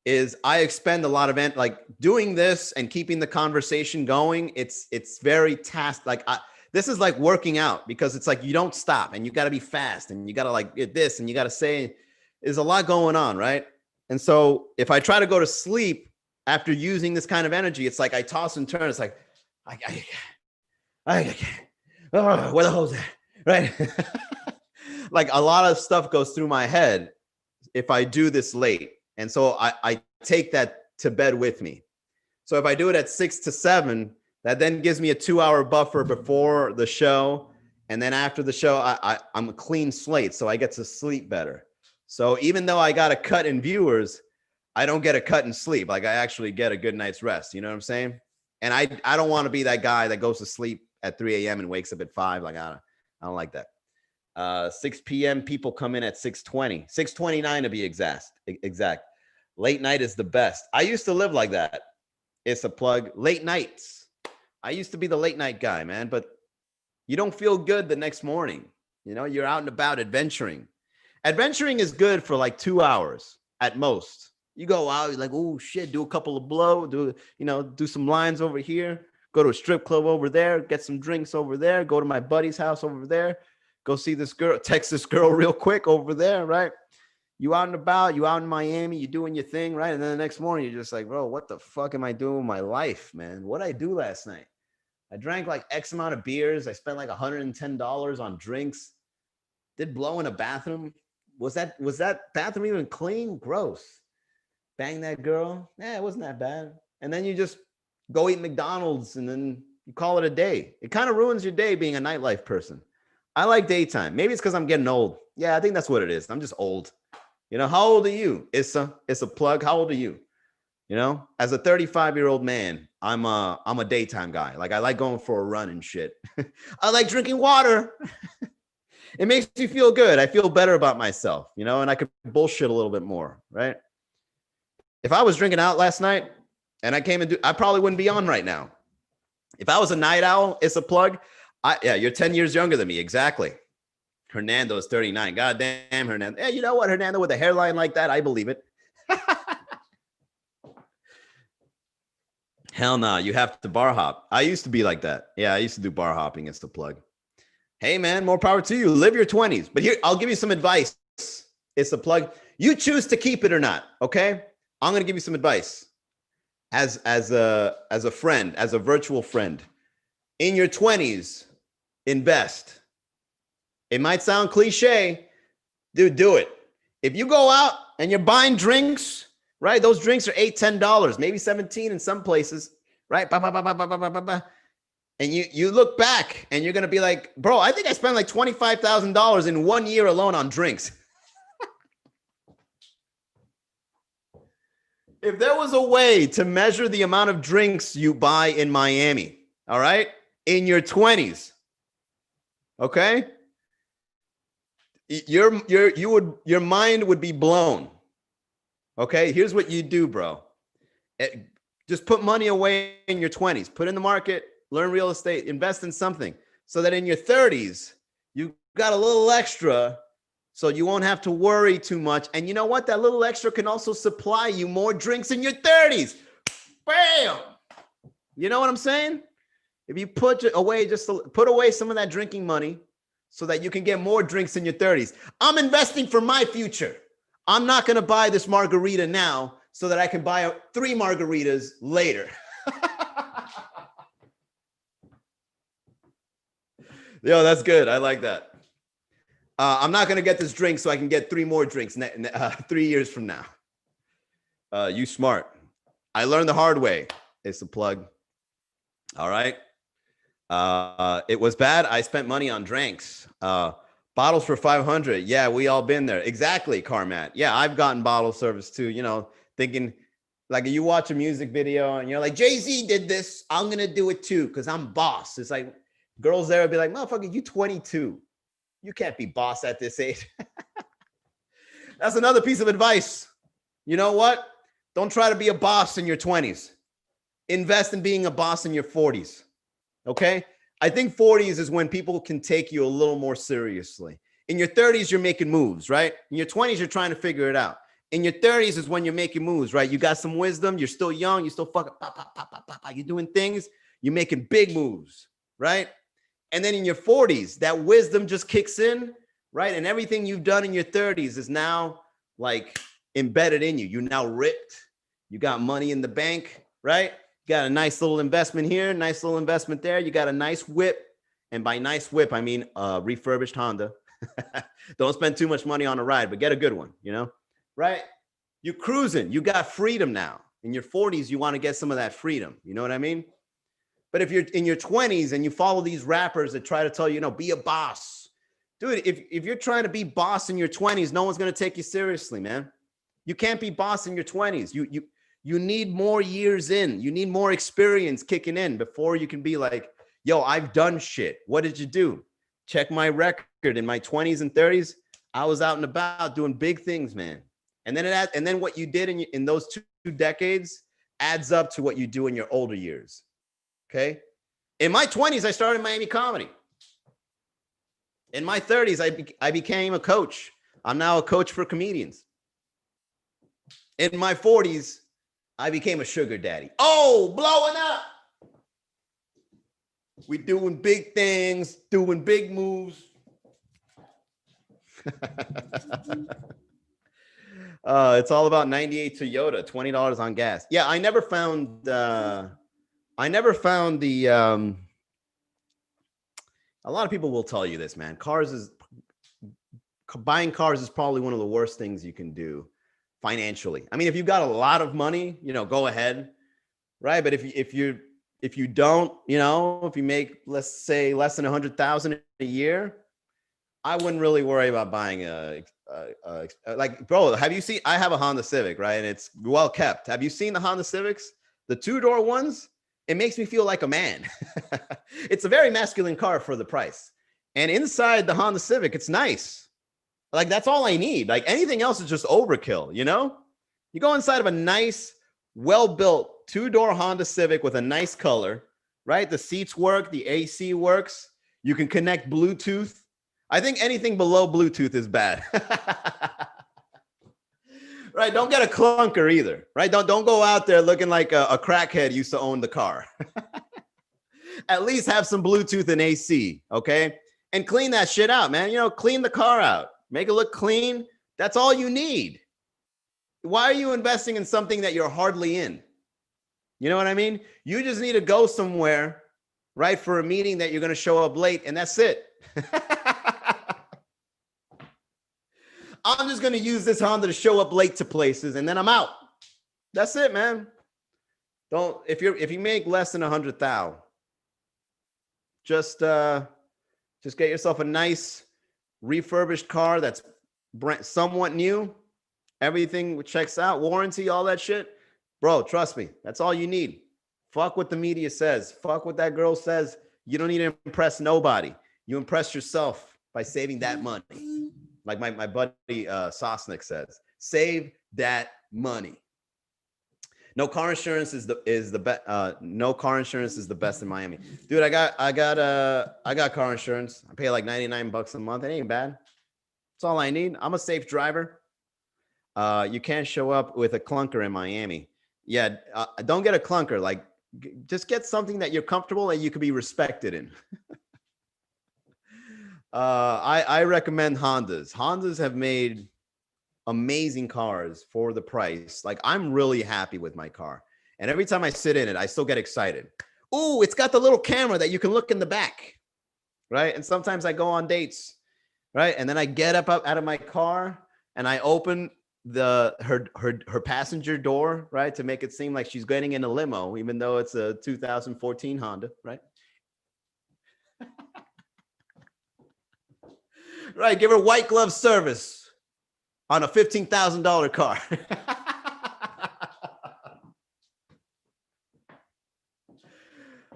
is I expend a lot of like doing this and keeping the conversation going. It's very this is like working out because it's like you don't stop and you got to be fast and you got to like get this and you got to say there's a lot going on, right? And so if I try to go to sleep after using this kind of energy, it's like I toss and turn. It's like I can't. Where the hose at? Right? Like a lot of stuff goes through my head if I do this late. And so I take that to bed with me. So if I do it at 6 to 7, that then gives me a 2-hour buffer before the show. And then after the show, I'm a clean slate. So I get to sleep better. So even though I got a cut in viewers, I don't get a cut in sleep. Like I actually get a good night's rest. You know what I'm saying? And I don't want to be that guy that goes to sleep at 3 a.m. and wakes up at 5. Like I I don't like that. 6 p.m. people come in at 6:20, 6:29 to be exact. Late night is the best. I used to live like that. It's a plug. Late nights. I used to be the late night guy, man, but you don't feel good the next morning. You know, you're out and about adventuring. Adventuring is good for like 2 hours at most. You go out, you're like, oh shit, do a couple of blow, do some lines over here, go to a strip club over there, get some drinks over there, go to my buddy's house over there, go see this girl, text this girl real quick over there, right? You out and about, you out in Miami, you doing your thing, right? And then the next morning, you're just like, bro, what the fuck am I doing with my life, man? What did I do last night? I drank like X amount of beers. I spent like $110 on drinks. Did blow in a bathroom. Was that bathroom even clean? Gross. Bang that girl. Yeah, it wasn't that bad. And then you just go eat McDonald's and then you call it a day. It kind of ruins your day being a nightlife person. I like daytime. Maybe it's because I'm getting old. Yeah, I think that's what it is. I'm just old. You know, how old are you? It's a plug. How old are you? You know, as a 35-year-old man, I'm a daytime guy. Like I like going for a run and shit. I like drinking water. It makes me feel good. I feel better about myself, you know, and I could bullshit a little bit more, right? If I was drinking out last night and I probably wouldn't be on right now. If I was a night owl, it's a plug. Yeah, you're 10 years younger than me. Exactly. Hernando is 39. God damn, Hernando. Yeah, you know what, Hernando, with a hairline like that, I believe it. Hell no, you have to bar hop. I used to be like that. Yeah, I used to do bar hopping. It's the plug. Hey, man, more power to you. Live your 20s. But here, I'll give you some advice. It's the plug. You choose to keep it or not, okay? I'm going to give you some advice as a friend, as a virtual friend. In your 20s, invest. It might sound cliche. Dude, do it. If you go out and you're buying drinks, right? Those drinks are $8, $10, maybe 17 in some places, right? And you look back and you're going to be like, bro, I think I spent like $25,000 in 1 year alone on drinks. If there was a way to measure the amount of drinks you buy in Miami, all right, in your 20s, okay, your mind would be blown. Okay, here's what you do, bro. Just put money away in your 20s. Put in the market, learn real estate, invest in something so that in your 30s, you got a little extra so you won't have to worry too much. And you know what? That little extra can also supply you more drinks in your 30s. Bam! You know what I'm saying? If you put away some of that drinking money so that you can get more drinks in your 30s. I'm investing for my future. I'm not going to buy this margarita now so that I can buy 3 margaritas later. Yo, that's good. I like that. I'm not going to get this drink so I can get 3 more drinks 3 years from now. You smart. I learned the hard way. It's a plug. All right. It was bad. I spent money on drinks. Bottles for $500. Yeah, we all been there. Exactly, Carmat. Yeah, I've gotten bottle service too, you know, thinking like you watch a music video and you're like, Jay-Z did this. I'm going to do it too because I'm boss. It's like girls there would be like, motherfucker, you 22. You can't be boss at this age. That's another piece of advice. You know what? Don't try to be a boss in your 20s. Invest in being a boss in your 40s. Okay? I think 40s is when people can take you a little more seriously. In your 30s, you're making moves, right? In your 20s, you're trying to figure it out. In your 30s is when you're making moves, right? You got some wisdom. You're still young. You're still fucking you're doing things. You're making big moves, right? And then in your 40s, that wisdom just kicks in, right? And everything you've done in your 30s is now like embedded in you. You're now ripped. You got money in the bank, right? You got a nice little investment here, nice little investment there. You got a nice whip. And by nice whip, I mean refurbished Honda. Don't spend too much money on a ride, but get a good one, you know, right? You're cruising. You got freedom now. In your 40s, you want to get some of that freedom. You know what I mean? But if you're in your 20s and you follow these rappers that try to tell you, you know, be a boss. Dude, if you're trying to be boss in your 20s, no one's going to take you seriously, man. You can't be boss in your 20s. You need more years in. You need more experience kicking in before you can be like, yo, I've done shit. What did you do? Check my record in my 20s and 30s. I was out and about doing big things, man. And then what you did in those two decades adds up to what you do in your older years. Okay. In my 20s, I started Miami Comedy. In my 30s, I became a coach. I'm now a coach for comedians. In my 40s, I became a sugar daddy. Oh, blowing up. We doing big things, doing big moves. It's all about 98 Toyota, $20 on gas. Yeah, I never found the a lot of people will tell you this, man. Buying cars is probably one of the worst things you can do financially. I mean, if you've got a lot of money, go ahead, right? But if you don't, if you make, let's say, less than 100,000 a year, I wouldn't really worry about buying like, bro, have you seen, I have a Honda Civic, right? And it's well kept. Have you seen the Honda Civics? The 2-door ones? It makes me feel like a man. It's a very masculine car for the price. And inside the Honda Civic, it's nice. Like, that's all I need. Like, anything else is just overkill, You go inside of a nice, well-built 2-door Honda Civic with a nice color, right? The seats work, the AC works. You can connect Bluetooth. I think anything below Bluetooth is bad. Right? Don't get a clunker either, right? Don't go out there looking like a crackhead used to own the car. At least have some Bluetooth and AC, okay? And clean that shit out, man. Clean the car out. Make it look clean. That's all you need. Why are you investing in something that you're hardly in? You know what I mean? You just need to go somewhere, right, for a meeting that you're going to show up late, and that's it. I'm just going to use this Honda to show up late to places, and then I'm out. That's it, man. If you make less than 100,000, just get yourself a nice refurbished car that's somewhat new. Everything checks out, warranty, all that shit. Bro, trust me, that's all you need. Fuck what the media says. Fuck what that girl says. You don't need to impress nobody. You impress yourself by saving that money. Like my buddy Sosnick says, save that money. No car insurance is the best. No car insurance is the best in Miami, dude. I got car insurance. I pay like $99 a month. It ain't bad. That's all I need. I'm a safe driver. You can't show up with a clunker in Miami. Yeah, don't get a clunker. Like, just get something that you're comfortable and you can be respected in. I recommend Hondas. Hondas have made amazing cars for the price. Like, I'm really happy with my car. And every time I sit in it, I still get excited. Ooh, it's got the little camera that you can look in the back, right? And sometimes I go on dates, right? And then I get up out of my car and I open her passenger door, right? To make it seem like she's getting in a limo, even though it's a 2014 Honda, right? Right, give her white glove service on a $15,000 car.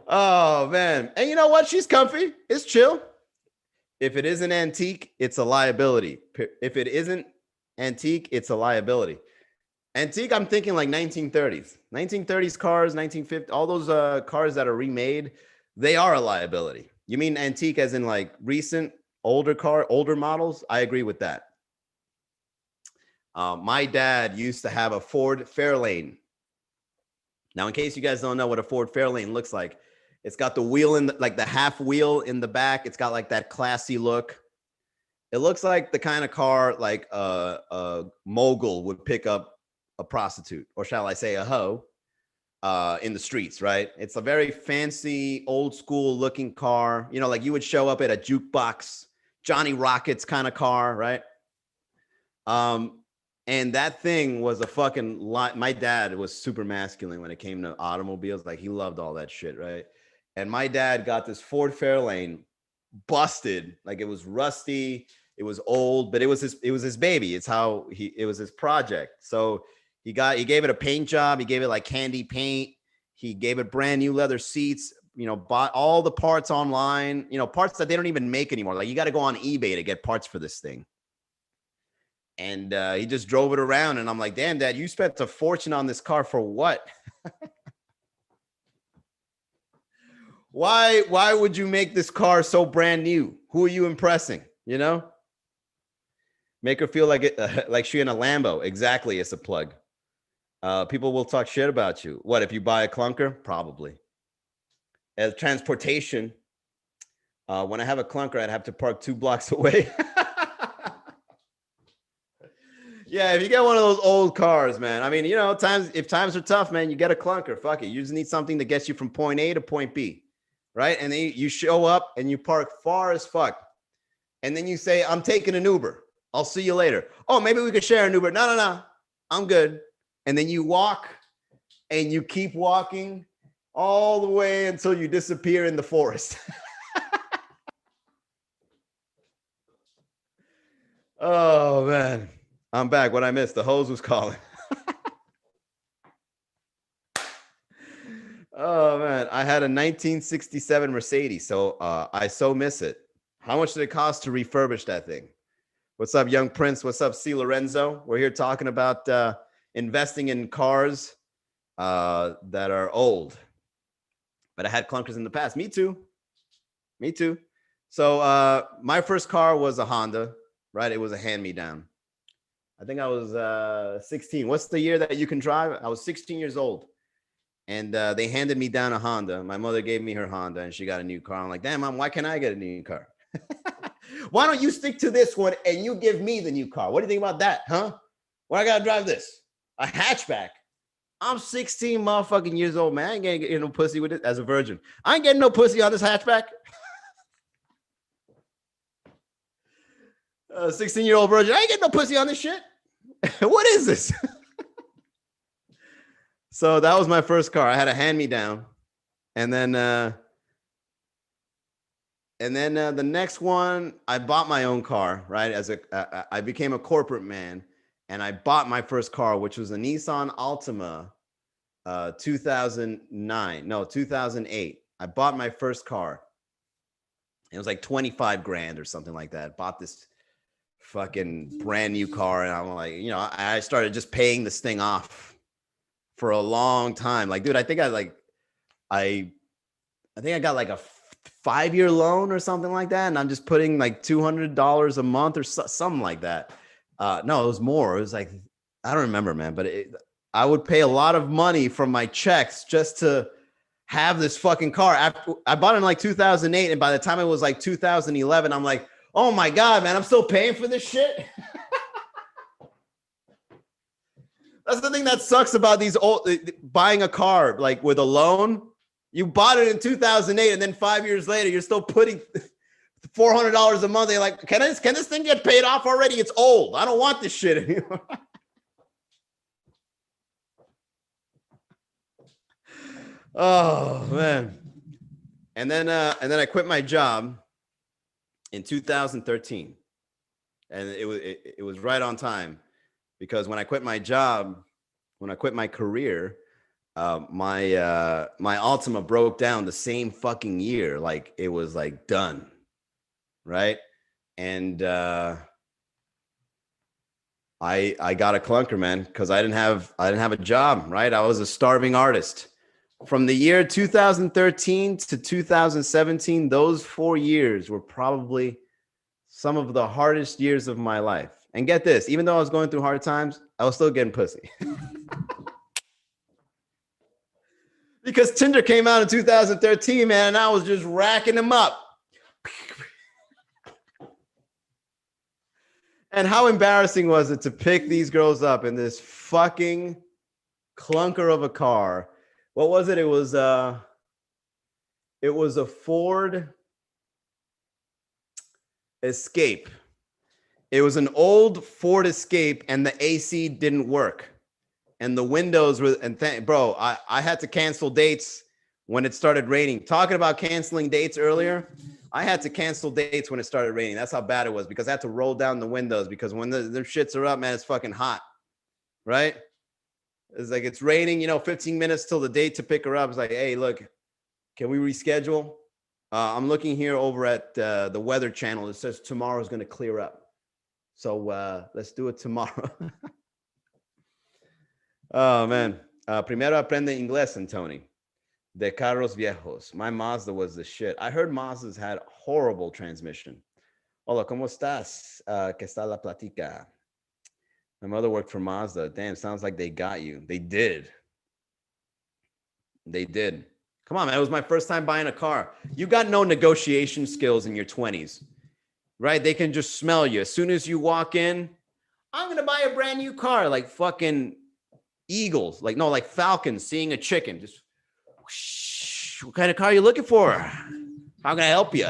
Oh, man. And you know what? She's comfy. It's chill. If it isn't antique, it's a liability. If it isn't antique, it's a liability. Antique, I'm thinking like 1930s. 1930s cars, 1950s, all those cars that are remade, they are a liability. You mean antique as in like recent, older models? I agree with that. My dad used to have a Ford Fairlane. Now, in case you guys don't know what a Ford Fairlane looks like, it's got the wheel like the half wheel in the back. It's got like that classy look. It looks like the kind of car like a mogul would pick up a prostitute, or shall I say a hoe, in the streets, right? It's a very fancy, old school looking car. Like you would show up at a jukebox, Johnny Rockets kind of car, right? And that thing was a fucking lot. My dad was super masculine when it came to automobiles. Like, he loved all that shit, right? And my dad got this Ford Fairlane, busted. Like, it was rusty, it was old, but it was his baby. It was his project. So he gave it a paint job. He gave it like candy paint. He gave it brand new leather seats, bought all the parts online, parts that they don't even make anymore. Like you got to go on eBay to get parts for this thing. And he just drove it around. And I'm like, damn, Dad, you spent a fortune on this car for what? Why would you make this car so brand new? Who are you impressing? Make her feel like like she in a Lambo. Exactly. It's a plug. People will talk shit about you. What if you buy a clunker? Probably. As transportation, when I have a clunker, I'd have to park 2 blocks away. Yeah, if you get one of those old cars, man. I mean, if times are tough, man, you get a clunker. Fuck it. You just need something that gets you from point A to point B, right? And then you show up and you park far as fuck. And then you say, I'm taking an Uber. I'll see you later. Oh, maybe we could share an Uber. No. I'm good. And then you walk and you keep walking all the way until you disappear in the forest. Oh, man. I'm back. What I missed? The hose was calling. Oh, man. I had a 1967 Mercedes, so I so miss it. How much did it cost to refurbish that thing? What's up, Young Prince? What's up, C. Lorenzo? We're here talking about investing in cars that are old. But I had clunkers in the past. Me too. So my first car was a Honda, right? It was a hand-me-down. I think I was 16. What's the year that you can drive? I was 16 years old. And they handed me down a Honda. My mother gave me her Honda and she got a new car. I'm like, damn, Mom, why can't I get a new car? Why don't you stick to this one and you give me the new car? What do you think about that, huh? Why I gotta drive this? A hatchback. I'm 16 motherfucking years old, man. I ain't gonna get no pussy with it as a virgin. I ain't getting no pussy on this hatchback. 16-year-old virgin. I ain't getting no pussy on this shit. What is this? So that was my first car. I had a hand-me-down. And then the next one, I bought my own car, right? I became a corporate man and I bought my first car, which was a Nissan Altima 2008. I bought my first car. It was like 25 grand or something like that. Bought this fucking brand new car. And I'm like, I started just paying this thing off for a long time. Like, dude, I think I got like a 5-year loan or something like that. And I'm just putting like $200 a month or something like that. No, it was more. It was like, I don't remember, man, but I would pay a lot of money from my checks just to have this fucking car. I bought it in like 2008. And by the time it was like 2011, I'm like, oh my God, man, I'm still paying for this shit. That's the thing that sucks about these buying a car, like with a loan. You bought it in 2008, and then 5 years later, you're still putting $400 a month. You're like, can this thing get paid off already? It's old. I don't want this shit anymore. Oh man. And then I quit my job in 2013, and it was right on time, because when I quit my job, when I quit my career, my Altima broke down the same fucking year. Like it was like done, right? And I got a clunker, man, because I didn't have a job, right? I was a starving artist. From the year 2013 to 2017, those 4 years were probably some of the hardest years of my life. And get this, even though I was going through hard times, I was still getting pussy. Because Tinder came out in 2013, man, and I was just racking them up. And how embarrassing was it to pick these girls up in this fucking clunker of a car? What was it? It was a Ford Escape. It was an old Ford Escape, and the AC didn't work. And the windows were, bro, I had to cancel dates when it started raining. Talking about canceling dates earlier, I had to cancel dates when it started raining. That's how bad it was, because I had to roll down the windows, because when the shits are up, man, it's fucking hot, right? It's like, it's raining, 15 minutes till the date to pick her up. It's like, hey, look, Can we reschedule? I'm looking here over at the Weather Channel. It says tomorrow is going to clear up. So let's do it tomorrow. Oh, man. Primero aprende inglés, Antoni. De carros viejos. My Mazda was the shit. I heard Mazdas had horrible transmission. Hola, ¿cómo estás? ¿Qué está la platica? My mother worked for Mazda. Damn, sounds like they got you. They did. They did. Come on, man. It was my first time buying a car. You got no negotiation skills in your 20s, right? They can just smell you. As soon as you walk in, I'm going to buy a brand new car, like fucking eagles. Like, no, like falcons seeing a chicken. Just, whoosh, what kind of car are you looking for? How can I help you?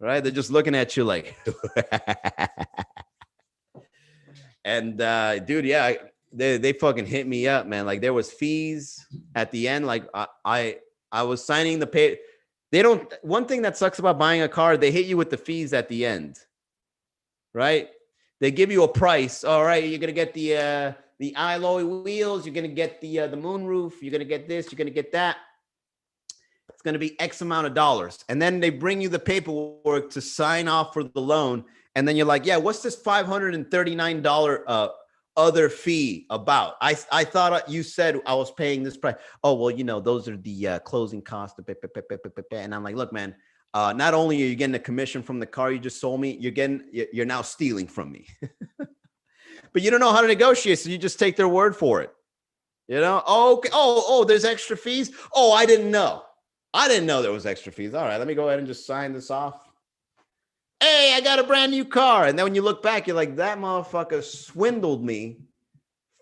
Right? They're just looking at you like, and dude, yeah, they fucking hit me up, man. Like there was fees at the end. Like I was signing the pay. They don't. One thing that sucks about buying a car, they hit you with the fees at the end, right? They give you a price. All right, you're gonna get the alloy wheels. You're gonna get the moonroof. You're gonna get this. You're gonna get that. It's going to be X amount of dollars. And then they bring you the paperwork to sign off for the loan. And then you're like, yeah, what's this $539 other fee about? I thought you said I was paying this price. Oh, well, you know, those are the closing costs. And I'm like, look, man, not only are you getting a commission from the car you just sold me, you're now stealing from me. But you don't know how to negotiate. So you just take their word for it. You know? Oh, okay. Oh, there's extra fees. Oh, I didn't know. I didn't know there was extra fees. All right, let me go ahead and just sign this off. Hey, I got a brand new car. And then when you look back, you're like, that motherfucker swindled me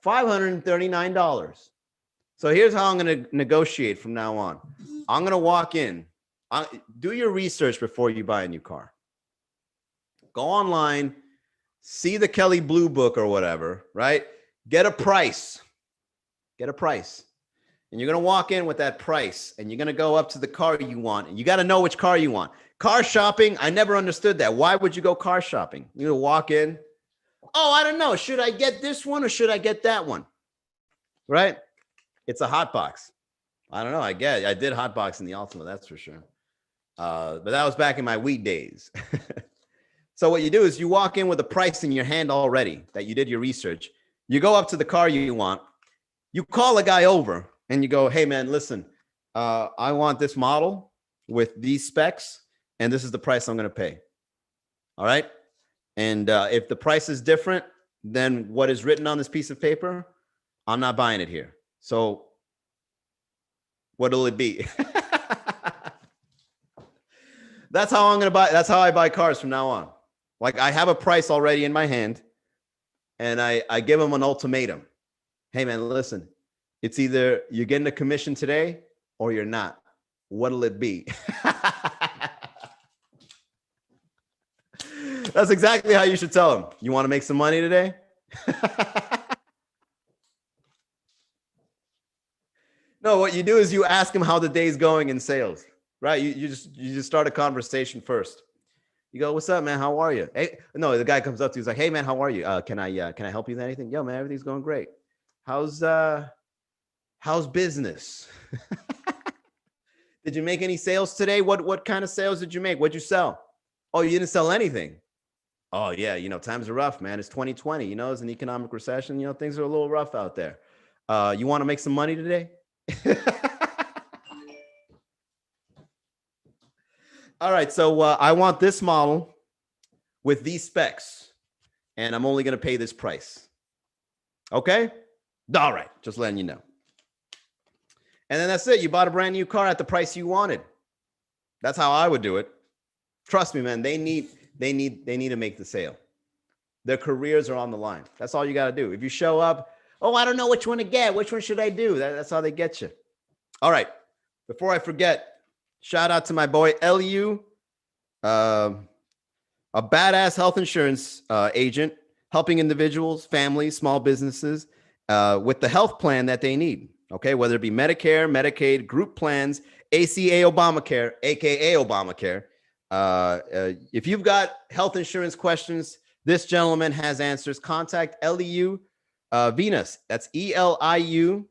$539. So here's how I'm going to negotiate from now on. I'm going to walk in. Do your research before you buy a new car. Go online, see the Kelly Blue Book or whatever, right? Get a price. Get a price. And you're going to walk in with that price and you're going to go up to the car you want. And you got to know which car you want. Car shopping, I never understood that. Why would you go car shopping? You walk in. Oh, I don't know. Should I get this one or should I get that one? Right? It's a hot box. I don't know. I did hot box in the Ultima, that's for sure. But that was back in my weed days. So what you do is you walk in with a price in your hand already that you did your research. You go up to the car you want. You call a guy over. And you go, hey, man, listen, I want this model with these specs, and this is the price I'm going to pay. All right. And if the price is different than what is written on this piece of paper, I'm not buying it here. So what'll it be? That's how I'm going to buy. That's how I buy cars from now on. Like I have a price already in my hand, and I give them an ultimatum. Hey, man, listen. It's either you're getting a commission today or you're not. What'll it be? That's exactly how you should tell them. You want to make some money today? No, what you do is you ask them how the day's going in sales, right? You just start a conversation first. You go, what's up, man? How are you? Hey, no, the guy comes up to you. He's like, hey, man, how are you? Can I help you with anything? Yo, man, everything's going great. How's business? Did you make any sales today? What kind of sales did you make? What'd you sell? Oh, you didn't sell anything. Oh, yeah. You know, times are rough, man. It's 2020. You know, it's an economic recession. You know, things are a little rough out there. You want to make some money today? All right. So I want this model with these specs, and I'm only going to pay this price. Okay? All right. Just letting you know. And then that's it. You bought a brand new car at the price you wanted. That's how I would do it. Trust me, man. They need to make the sale. Their careers are on the line. That's all you got to do. If you show up, oh, I don't know which one to get. Which one should I do? That's how they get you. All right. Before I forget, shout out to my boy LU, a badass health insurance agent, helping individuals, families, small businesses with the health plan that they need. Okay, whether it be Medicare, Medicaid, group plans, ACA Obamacare, aka Obamacare. If you've got health insurance questions, this gentleman has answers. Contact LEU Venus. That's ELIU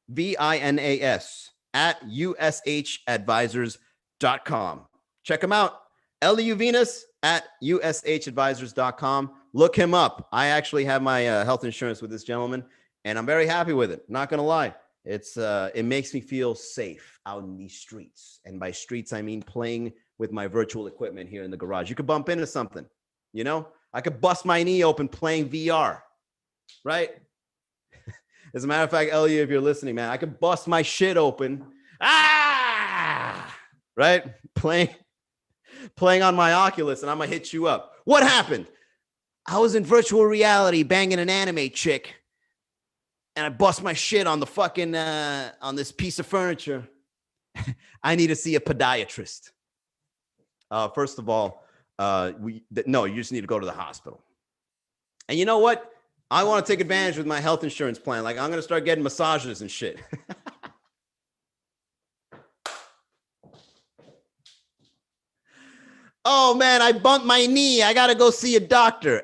VINAS at ushadvisors.com. Check him out. Eliu Venus at ushadvisors.com. Look him up. I actually have my health insurance with this gentleman, and I'm very happy with it. Not going to lie. It makes me feel safe out in these streets. And by streets, I mean playing with my virtual equipment here in the garage. You could bump into something, you know? I could bust my knee open playing VR, right? As a matter of fact, Elliot, if you're listening, man, I could bust my shit open. Right? Playing on my Oculus, and I'm going to hit you up. What happened? I was in virtual reality banging an anime chick, and I bust my shit on the fucking, on this piece of furniture. I need to see a podiatrist. First of all, no, you just need to go to the hospital. And you know what? I want to take advantage with my health insurance plan. Like, I'm going to start getting massages and shit. Oh, man, I bumped my knee. I got to go see a doctor.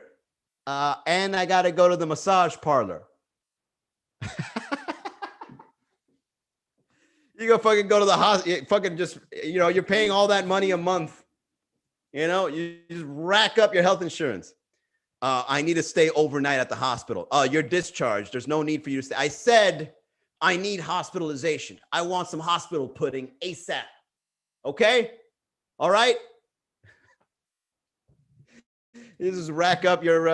And I got to go to the massage parlor. You go fucking go to the hospital. Fucking just, you know, you're paying all that money a month. You know, you just rack up your health insurance. I need to stay overnight at the hospital. You're discharged. There's no need for you to stay. I said I need hospitalization. I want some hospital pudding ASAP. Okay? All right? You just rack up your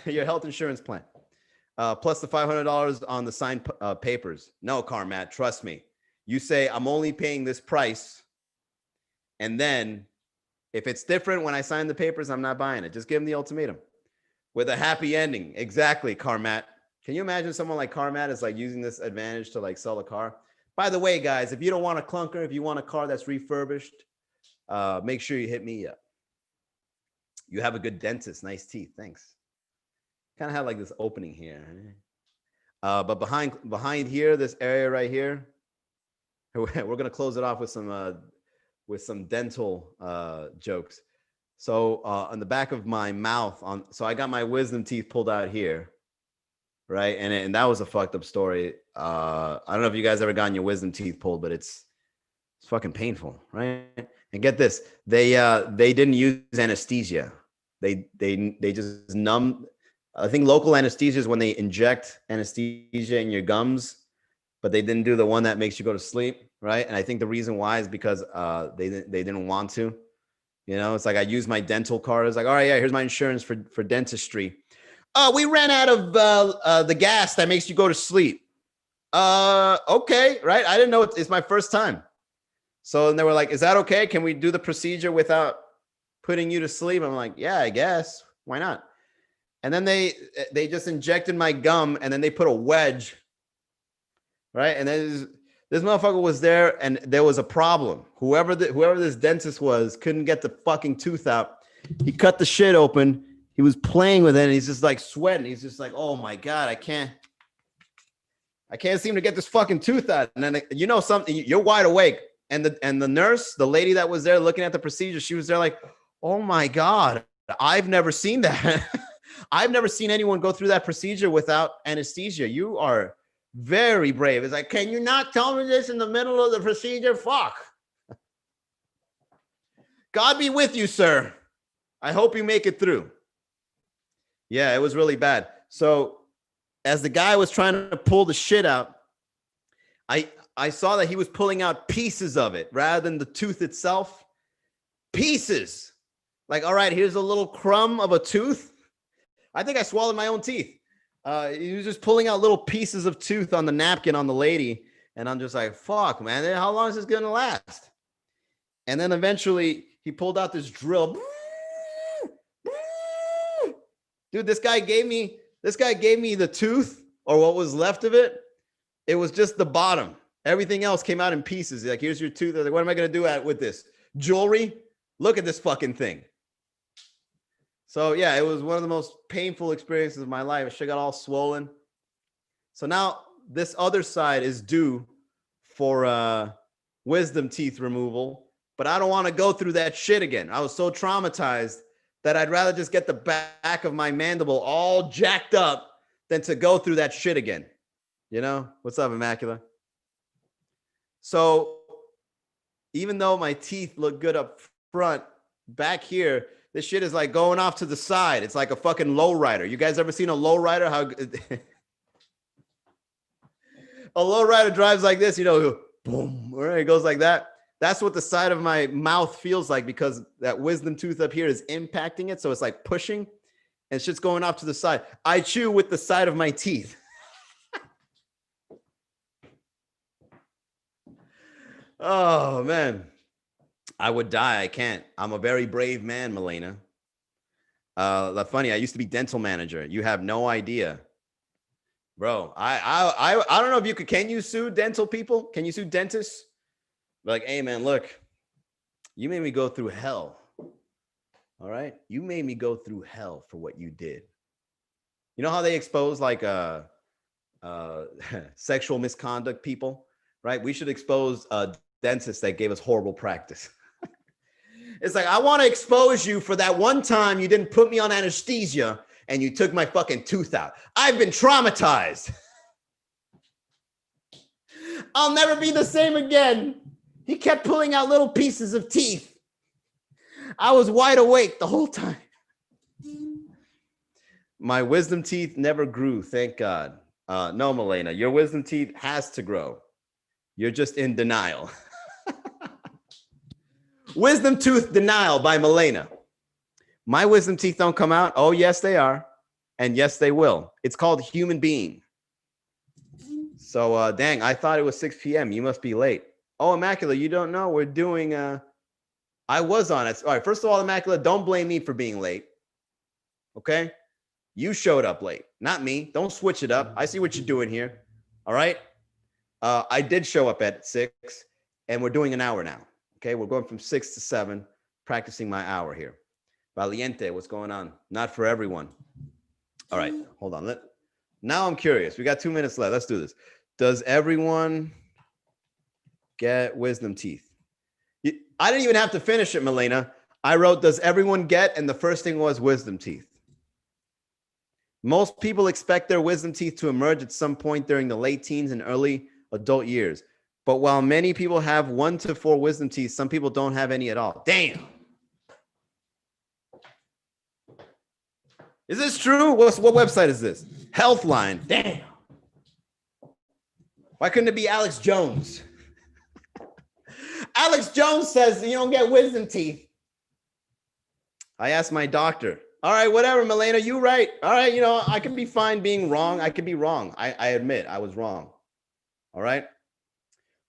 health insurance plan. Plus the $500 on the signed papers. No, Carmat, trust me. You say, I'm only paying this price. And then if it's different when I sign the papers, I'm not buying it. Just give them the ultimatum. With a happy ending. Exactly, Carmat. Can you imagine someone like Carmat is like using this advantage to like sell a car? By the way, guys, if you don't want a clunker, if you want a car that's refurbished, make sure you hit me up. You have a good dentist. Nice teeth. Thanks. Kind of have like this opening here. But behind here, this area right here, we're going to close it off with some dental jokes. So on the back of my mouth, so I got my wisdom teeth pulled out here, right? And that was a fucked up story. I don't know if you guys ever gotten your wisdom teeth pulled, but it's fucking painful, right? And get this, they didn't use anesthesia. They just numb. I think local anesthesia is when they inject anesthesia in your gums, but they didn't do the one that makes you go to sleep, right? And I think the reason why is because they didn't want to. You know, it's like I use my dental card. It's like, all right, yeah, here's my insurance for dentistry. We ran out of the gas that makes you go to sleep. Okay, right? I didn't know it's my first time. So and they were like, is that okay? Can we do the procedure without putting you to sleep? I'm like, yeah, I guess. Why not? And then they just injected my gum, and then they put a wedge, right? And then this motherfucker was there, and there was a problem. Whoever this dentist was couldn't get the fucking tooth out. He cut the shit open. He was playing with it, and he's just like sweating. He's just like, oh my God, I can't seem to get this fucking tooth out. And then you know something, you're wide awake. And the nurse, the lady that was there looking at the procedure, she was there like, oh my God, I've never seen that. I've never seen anyone go through that procedure without anesthesia. You are very brave. It's like, can you not tell me this in the middle of the procedure? Fuck. God be with you, sir. I hope you make it through. Yeah, it was really bad. So as the guy was trying to pull the shit out, I saw that he was pulling out pieces of it rather than the tooth itself. Pieces. Like, all right, here's a little crumb of a tooth. I think I swallowed my own teeth. He was just pulling out little pieces of tooth on the napkin on the lady. And I'm just like, fuck, man, how long is this going to last? And then eventually he pulled out this drill. Dude, this guy gave me the tooth, or what was left of it. It was just the bottom. Everything else came out in pieces. Like, here's your tooth. Like, what am I going to do with this? Jewelry? Look at this fucking thing. So yeah, it was one of the most painful experiences of my life. Shit got all swollen. So now this other side is due for wisdom teeth removal, but I don't want to go through that shit again. I was so traumatized that I'd rather just get the back of my mandible all jacked up than to go through that shit again. You know? What's up, Immacula? So even though my teeth look good up front, back here, this shit is like going off to the side. It's like a fucking lowrider. You guys ever seen a lowrider? How a lowrider drives like this, you know, boom, or it goes like that. That's what the side of my mouth feels like because that wisdom tooth up here is impacting it. So it's like pushing and shit's going off to the side. I chew with the side of my teeth. Oh, man. I would die. I can't. I'm a very brave man, Milena. That's funny. I used to be dental manager. You have no idea. Bro, I don't know if you could. Can you sue dental people? Can you sue dentists? Like, hey, man, look, you made me go through hell. All right? You made me go through hell for what you did. You know how they expose like sexual misconduct people, right? We should expose dentists that gave us horrible practice. It's like, I want to expose you for that one time you didn't put me on anesthesia and you took my fucking tooth out. I've been traumatized. I'll never be the same again. He kept pulling out little pieces of teeth. I was wide awake the whole time. My wisdom teeth never grew, thank God. No, Milena, your wisdom teeth has to grow. You're just in denial. Wisdom tooth denial by Milena. My wisdom teeth don't come out. Oh, yes, they are. And yes, they will. It's called human being. So, dang, I thought it was 6 p.m. You must be late. Oh, Immaculate, you don't know. We're doing, I was on it. All right, first of all, Immaculate, don't blame me for being late. Okay? You showed up late, not me. Don't switch it up. I see what you're doing here. All right? I did show up at 6, and we're doing an hour now. Okay, we're going from 6 to 7, practicing my hour here. Valiente, what's going on? Not for everyone. All right, hold on. Now I'm curious. We got 2 minutes left. Let's do this. Does everyone get wisdom teeth? I didn't even have to finish it, Milena. I wrote, does everyone get? And the first thing was wisdom teeth. Most people expect their wisdom teeth to emerge at some point during the late teens and early adult years. But while many people have 1 to 4 wisdom teeth, some people don't have any at all. Damn. Is this true? What website is this? Healthline. Damn. Why couldn't it be Alex Jones? Alex Jones says you don't get wisdom teeth. I asked my doctor. All right, whatever, Milena, you right. All right, you know, I can be fine being wrong. I could be wrong. I admit I was wrong. All right.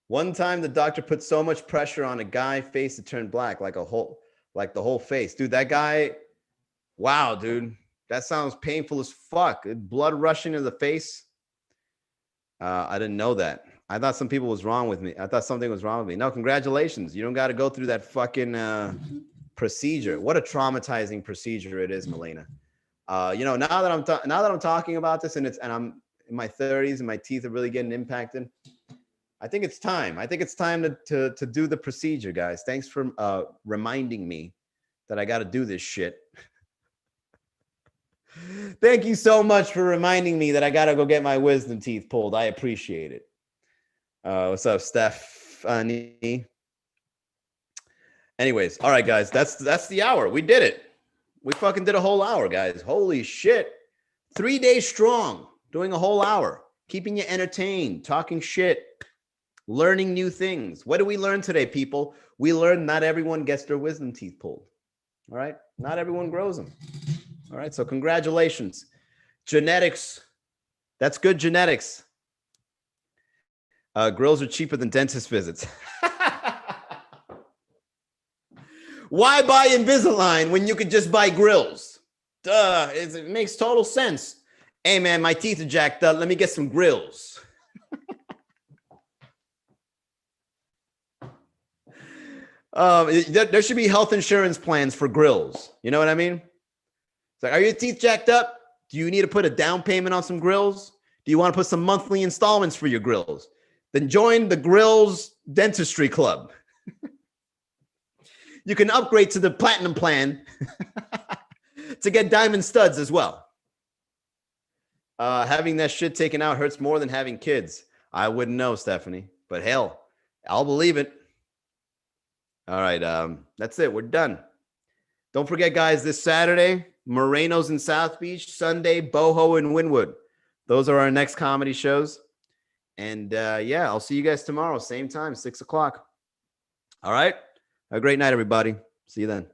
One time the doctor put so much pressure on a guy's face to turn black, like the whole face. Dude, that guy, wow, dude. That sounds painful as fuck. Blood rushing to the face. I didn't know that. I thought something was wrong with me. No, congratulations. You don't got to go through that fucking procedure. What a traumatizing procedure it is, Milena. You know, now that I'm talking about this and I'm in my 30s and my teeth are really getting impacted, I think it's time. I think it's time to do the procedure, guys. Thanks for reminding me that I got to do this shit. Thank you so much for reminding me that I got to go get my wisdom teeth pulled. I appreciate it. What's up, Stephanie? Anyways, all right, guys, that's the hour. We did it. We fucking did a whole hour, guys. Holy shit. 3 days strong, doing a whole hour, keeping you entertained, talking shit, learning new things. What do we learn today, people? We learned not everyone gets their wisdom teeth pulled. All right? Not everyone grows them. All right, so congratulations. Genetics. That's good genetics. Grills are cheaper than dentist visits. Why buy Invisalign when you could just buy grills? Duh, it makes total sense. Hey, man, my teeth are jacked up. Let me get some grills. There should be health insurance plans for grills. You know what I mean? It's like, are your teeth jacked up? Do you need to put a down payment on some grills? Do you want to put some monthly installments for your grills? Then join the Grills Dentistry Club. You can upgrade to the platinum plan to get diamond studs as well. Having that shit taken out hurts more than having kids. I wouldn't know, Stephanie, but hell, I'll believe it. All right. That's it. We're done. Don't forget, guys, this Saturday, Moreno's in South Beach, Sunday, Boho in Wynwood. Those are our next comedy shows. And yeah, I'll see you guys tomorrow, same time, 6 o'clock. All right. Have a great night, everybody. See you then.